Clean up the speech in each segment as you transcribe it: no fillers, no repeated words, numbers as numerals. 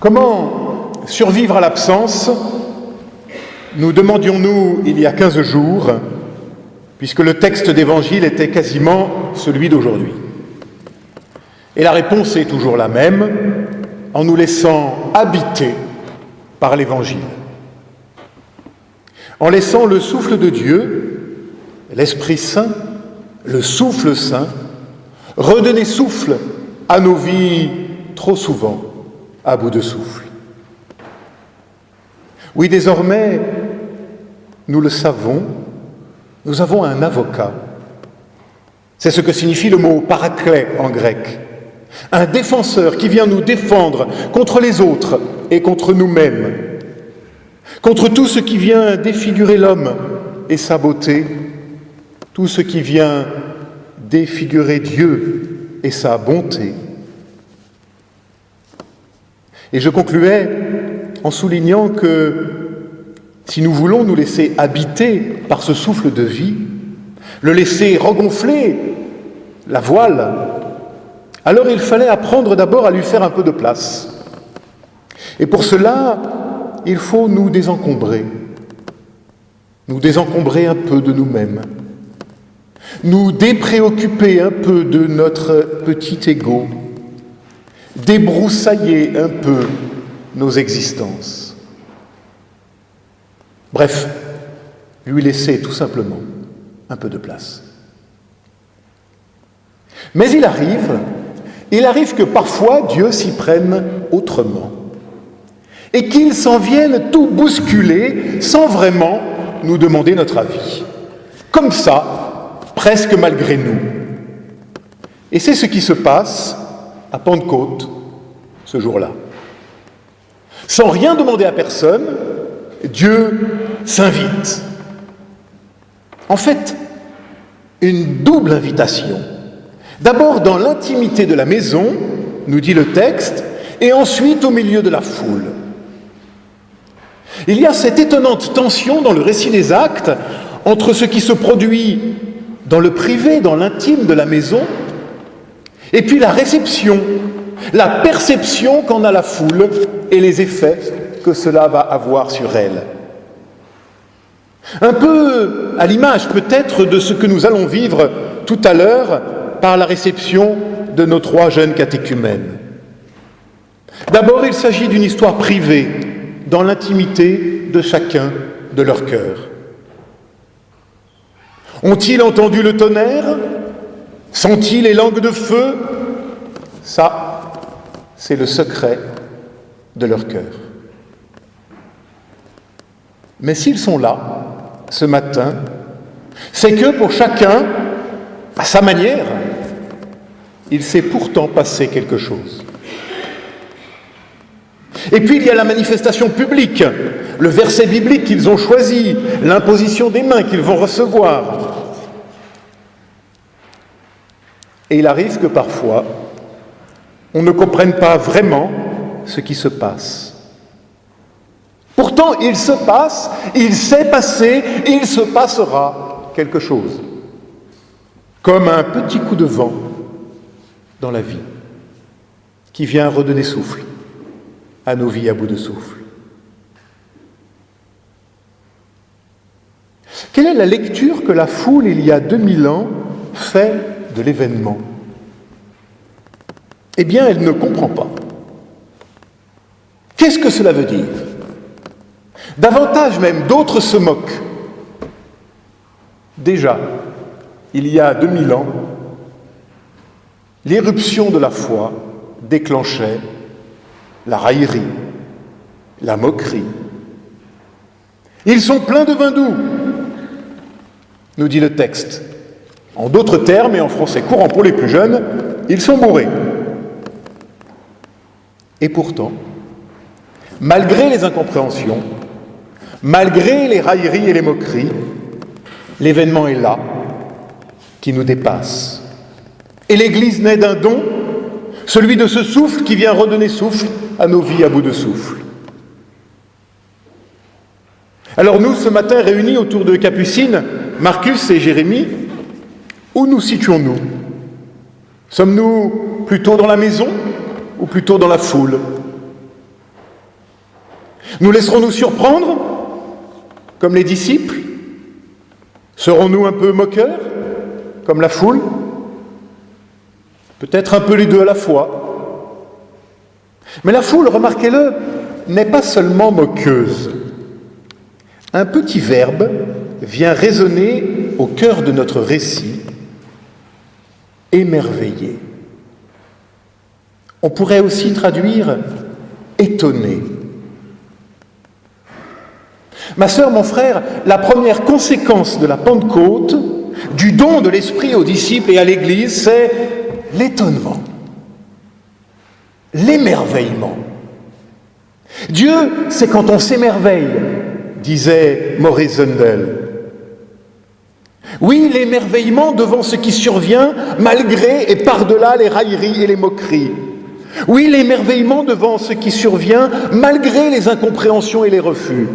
Comment survivre à l'absence? Nous demandions-nous il y a 15 jours, puisque le texte d'évangile était quasiment celui d'aujourd'hui. Et la réponse est toujours la même, en nous laissant habiter par l'évangile. En laissant le souffle de Dieu, l'Esprit Saint, le souffle saint, redonner souffle à nos vies trop souvent à bout de souffle. Oui, désormais, nous le savons, nous avons un avocat. C'est ce que signifie le mot paraclet en grec. Un défenseur qui vient nous défendre contre les autres et contre nous-mêmes, contre tout ce qui vient défigurer l'homme et sa beauté, tout ce qui vient défigurer Dieu et sa bonté. Et je concluais en soulignant que si nous voulons nous laisser habiter par ce souffle de vie, le laisser regonfler la voile, alors il fallait apprendre d'abord à lui faire un peu de place. Et pour cela, il faut nous désencombrer un peu de nous-mêmes, nous dépréoccuper un peu de notre petit ego, débroussailler un peu nos existences. Bref, lui laisser tout simplement un peu de place. Mais il arrive que parfois Dieu s'y prenne autrement et qu'il s'en vienne tout bousculer sans vraiment nous demander notre avis. Comme ça, presque malgré nous. Et c'est ce qui se passe à Pentecôte ce jour-là. Sans rien demander à personne, Dieu s'invite. En fait, une double invitation. D'abord dans l'intimité de la maison, nous dit le texte, et ensuite au milieu de la foule. Il y a cette étonnante tension dans le récit des Actes entre ce qui se produit dans le privé, dans l'intime de la maison, et puis la réception, la perception qu'en a la foule et les effets que cela va avoir sur elle. Un peu à l'image peut-être de ce que nous allons vivre tout à l'heure par la réception de nos 3 jeunes catéchumènes. D'abord, il s'agit d'une histoire privée, dans l'intimité de chacun de leur cœur. Ont-ils entendu le tonnerre? Sont-ils les langues de feu? Ça, c'est le secret de leur cœur. Mais s'ils sont là, ce matin, c'est que pour chacun, à sa manière, il s'est pourtant passé quelque chose. Et puis il y a la manifestation publique, le verset biblique qu'ils ont choisi, l'imposition des mains qu'ils vont recevoir. Et il arrive que parfois, on ne comprenne pas vraiment ce qui se passe. Pourtant, il se passe, il s'est passé, il se passera quelque chose. Comme un petit coup de vent dans la vie, qui vient redonner souffle à nos vies à bout de souffle. Quelle est la lecture que la foule, il y a 2000 ans, fait de l'événement? Eh bien, elle ne comprend pas. Qu'est-ce que cela veut dire? Davantage même, d'autres se moquent. Déjà, il y a 2000 ans, l'éruption de la foi déclenchait la raillerie, la moquerie. Ils sont pleins de vin doux, nous dit le texte. En d'autres termes, et en français courant pour les plus jeunes, ils sont bourrés. Et pourtant, malgré les incompréhensions, malgré les railleries et les moqueries, l'événement est là, qui nous dépasse. Et l'Église naît d'un don, celui de ce souffle qui vient redonner souffle à nos vies à bout de souffle. Alors nous, ce matin, réunis autour de Capucine, Marcus et Jérémie, où nous situons-nous? Sommes-nous plutôt dans la maison ou plutôt dans la foule? Nous laisserons-nous surprendre, comme les disciples? Serons-nous un peu moqueurs, comme la foule? Peut-être un peu les deux à la fois. Mais la foule, remarquez-le, n'est pas seulement moqueuse. Un petit verbe vient résonner au cœur de notre récit, émerveillé. On pourrait aussi traduire étonné. Ma sœur, mon frère, la première conséquence de la Pentecôte, du don de l'Esprit aux disciples et à l'Église, c'est l'étonnement, l'émerveillement. Dieu, c'est quand on s'émerveille, disait Maurice Zundel. Oui, l'émerveillement devant ce qui survient malgré et par-delà les railleries et les moqueries. Oui, l'émerveillement devant ce qui survient malgré les incompréhensions et les refus.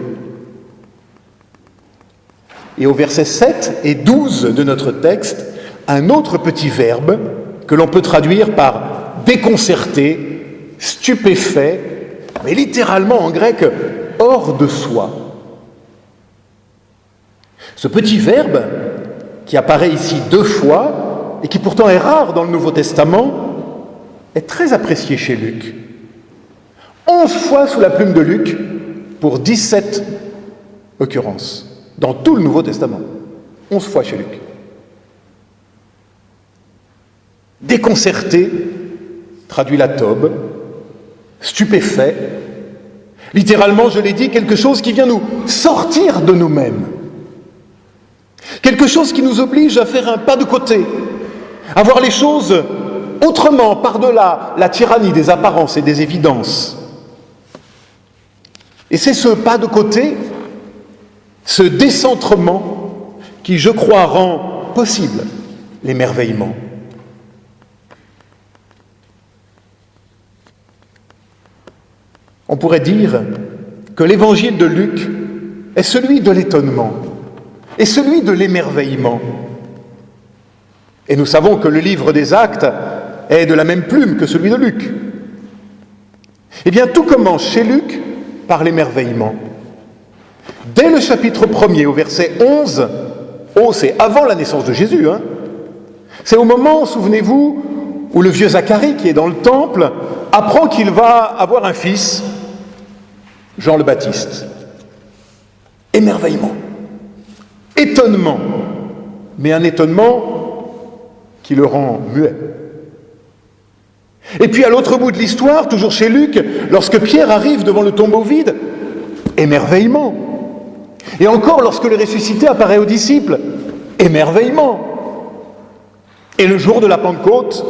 Et au verset 7 et 12 de notre texte, un autre petit verbe que l'on peut traduire par déconcerté, stupéfait, mais littéralement en grec, hors de soi. Ce petit verbe, qui apparaît ici 2 fois, et qui pourtant est rare dans le Nouveau Testament, est très apprécié chez Luc. 11 fois sous la plume de Luc, pour 17 occurrences, dans tout le Nouveau Testament. 11 fois chez Luc. Déconcerté, traduit la Tobe, stupéfait, littéralement, je l'ai dit, quelque chose qui vient nous sortir de nous-mêmes. Quelque chose qui nous oblige à faire un pas de côté, à voir les choses autrement, par-delà la tyrannie des apparences et des évidences. Et c'est ce pas de côté, ce décentrement, qui, je crois, rend possible l'émerveillement. On pourrait dire que l'évangile de Luc est celui de l'étonnement et celui de l'émerveillement. Et nous savons que le livre des Actes est de la même plume que celui de Luc. Eh bien, tout commence chez Luc par l'émerveillement. Dès le chapitre 1er, au verset 11, c'est avant la naissance de Jésus, c'est au moment, souvenez-vous, où le vieux Zacharie, qui est dans le temple, apprend qu'il va avoir un fils, Jean le Baptiste. Émerveillement, étonnement, mais un étonnement qui le rend muet. Et puis à l'autre bout de l'histoire, toujours chez Luc, lorsque Pierre arrive devant le tombeau vide, émerveillement. Et encore lorsque le ressuscité apparaît aux disciples, émerveillement. Et le jour de la Pentecôte,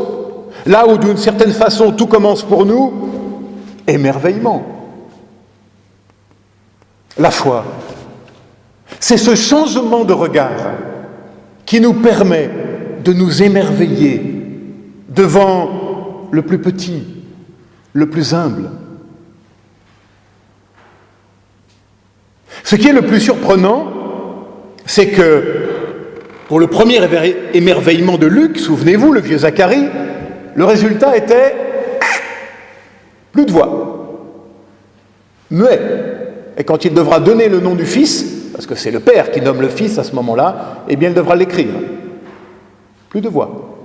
là où d'une certaine façon tout commence pour nous, émerveillement. La foi, c'est ce changement de regard qui nous permet de nous émerveiller devant le plus petit, le plus humble. Ce qui est le plus surprenant, c'est que pour le premier émerveillement de Luc, souvenez-vous, le vieux Zacharie, le résultat était plus de voix, muet. Et quand il devra donner le nom du fils, parce que c'est le père qui nomme le fils à ce moment-là, eh bien il devra l'écrire. Plus de voix.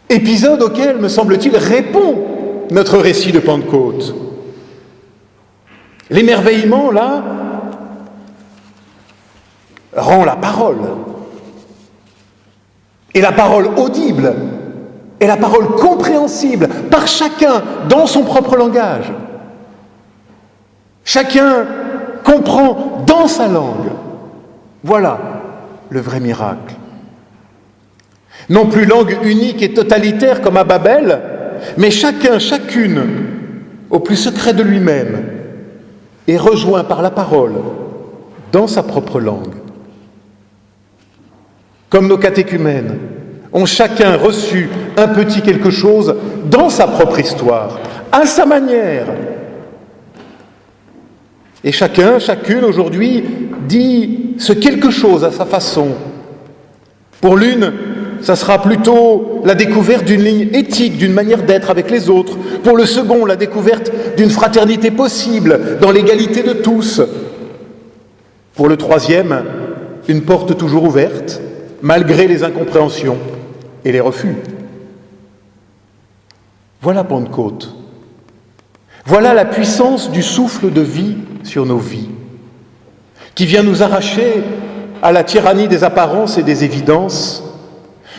Épisode auquel, me semble-t-il, répond notre récit de Pentecôte. L'émerveillement, là, rend la parole. Et la parole audible, et la parole compréhensible par chacun dans son propre langage. Chacun comprend dans sa langue. Voilà le vrai miracle. Non plus langue unique et totalitaire comme à Babel, mais chacun, chacune, au plus secret de lui-même, est rejoint par la parole dans sa propre langue. Comme nos catéchumènes ont chacun reçu un petit quelque chose dans sa propre histoire, à sa manière. Et chacun, chacune aujourd'hui dit ce quelque chose à sa façon. Pour l'une, ça sera plutôt la découverte d'une ligne éthique, d'une manière d'être avec les autres. Pour le second, la découverte d'une fraternité possible, dans l'égalité de tous. Pour le troisième, une porte toujours ouverte, malgré les incompréhensions et les refus. Voilà Pentecôte. Voilà la puissance du souffle de vie sur nos vies, qui vient nous arracher à la tyrannie des apparences et des évidences,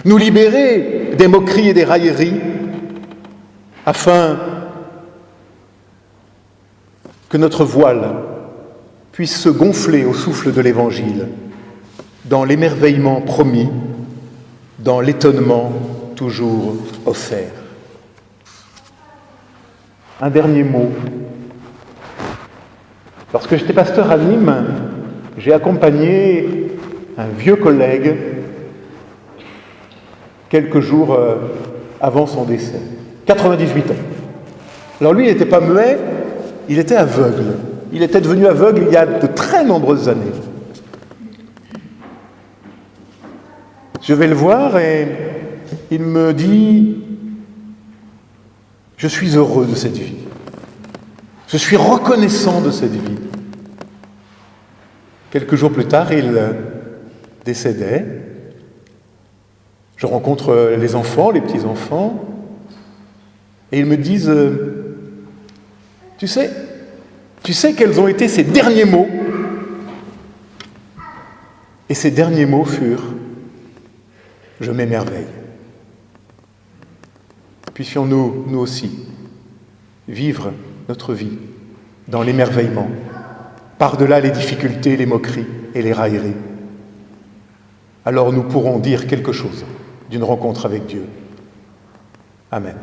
nous libérer des moqueries et des railleries, afin que notre voile puisse se gonfler au souffle de l'Évangile, dans l'émerveillement promis, dans l'étonnement toujours offert. Un dernier mot. Lorsque j'étais pasteur à Nîmes, j'ai accompagné un vieux collègue quelques jours avant son décès, 98 ans. Alors lui, il n'était pas muet, il était aveugle. Il était devenu aveugle il y a de très nombreuses années. Je vais le voir et il me dit « Je suis heureux de cette vie. Je suis reconnaissant de cette vie. » Quelques jours plus tard, il décédait. Je rencontre les enfants, les petits-enfants, et ils me disent « Tu sais quels ont été ses derniers mots ?» Et ces derniers mots furent « Je m'émerveille ». Puissions-nous, nous aussi, vivre notre vie dans l'émerveillement, par-delà les difficultés, les moqueries et les railleries. Alors nous pourrons dire quelque chose d'une rencontre avec Dieu. Amen.